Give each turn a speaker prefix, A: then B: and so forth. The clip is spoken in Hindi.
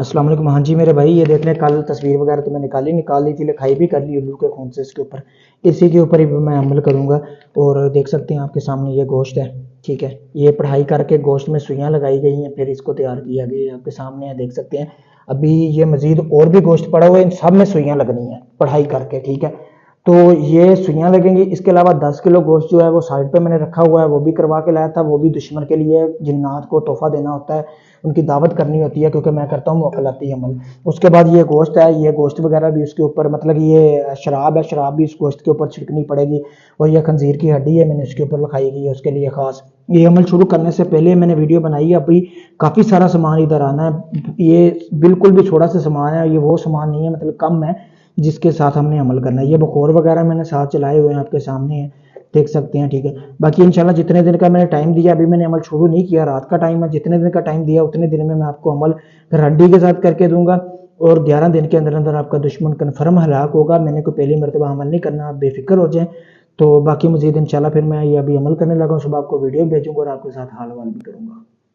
A: अस्सलाम वालेकुम। हाँ जी मेरे भाई, ये देख लें, कल तस्वीर वगैरह तो मैं निकाल ली थी, लिखाई भी कर ली उल्लू के खून से इसके ऊपर। इसी के ऊपर ही मैं अमल करूँगा। और देख सकते हैं आपके सामने ये गोश्त है। ठीक है, ये पढ़ाई करके गोश्त में सुइयाँ लगाई गई हैं, फिर इसको तैयार किया गया है, आपके सामने है, देख सकते हैं। अभी ये मजीद और भी गोश्त पड़ा हुआ है, इन सब में सुइयाँ लगनी है पढ़ाई करके। ठीक है, तो ये सुइयाँ लगेंगी। इसके अलावा 10 किलो गोश्त जो है वो साइड पे मैंने रखा हुआ है, वो भी करवा के लाया था। वो भी दुश्मन के लिए जिन्नात को तोहफा देना होता है, उनकी दावत करनी होती है, क्योंकि मैं करता हूँ वकालती अमल। उसके बाद ये गोश्त है, ये गोश्त वगैरह भी उसके ऊपर, मतलब ये शराब है, शराब भी इस गोश्त के ऊपर छिड़कनी पड़ेगी। और ये खंजीर की हड्डी है, मैंने उसके ऊपर लगाई गई है उसके लिए खास। ये अमल शुरू करने से पहले मैंने वीडियो बनाई है। अभी काफ़ी सारा सामान इधर आना है, ये बिल्कुल भी थोड़ा सा सामान है, ये वो सामान नहीं है, मतलब कम है जिसके साथ हमने अमल करना है। ये बखोर वगैरह मैंने साथ चलाए हुए हैं, आपके सामने है, देख सकते हैं। ठीक है, बाकी इंशाल्लाह जितने दिन का मैंने टाइम दिया, अभी मैंने अमल शुरू नहीं किया, रात का टाइम है, जितने दिन का टाइम दिया उतने दिन में मैं आपको अमल गारंटी के साथ करके दूंगा। और 11 दिन के अंदर अंदर आपका दुश्मन कन्फर्म हलाक होगा। मैंने कोई पहली मरतबा अमल नहीं करना, आप बेफिक्र हो जाएं। तो बाकी मजीद इंशाल्लाह फिर मैं ये अभी अमल करने लगा हूँ, सुबह आपको वीडियो भेजूंगा और आपके साथ हाल वाल भी करूंगा।